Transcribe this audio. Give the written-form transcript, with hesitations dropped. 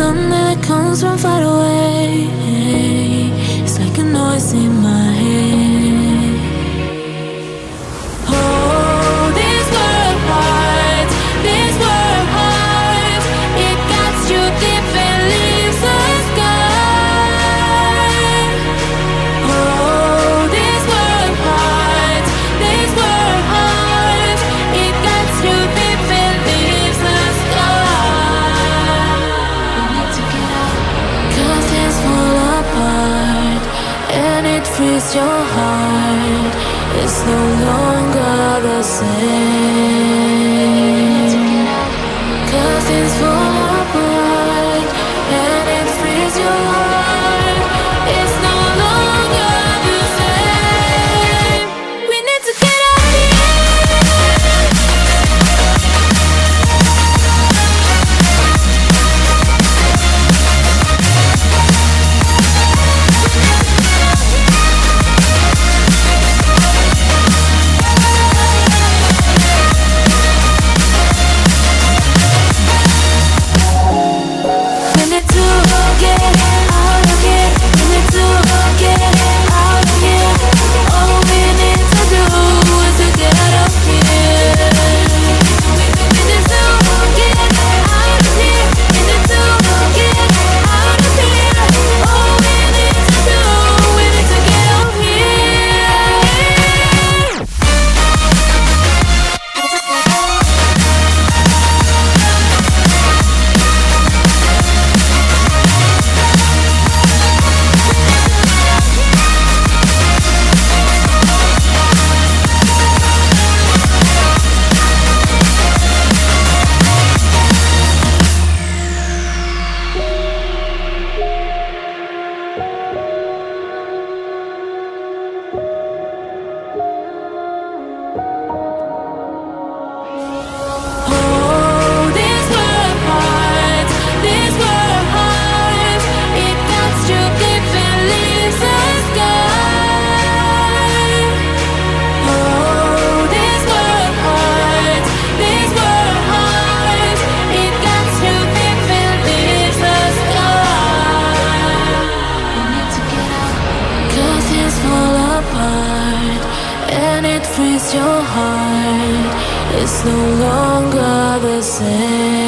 rhythm that comes from far away. It's like a noise in my head. Oh, this world heart, this world heart, it cuts you deep and leaves the sky. Oh, this world heart, it cuts you deep and leaves the sky. We need to get out, 'cause things fall apart and it frees your heart. It's no longer the same. 'Cause things fall apart and it frees your heart. It's no longer the same. We need to get out of your heart. It's no longer the same.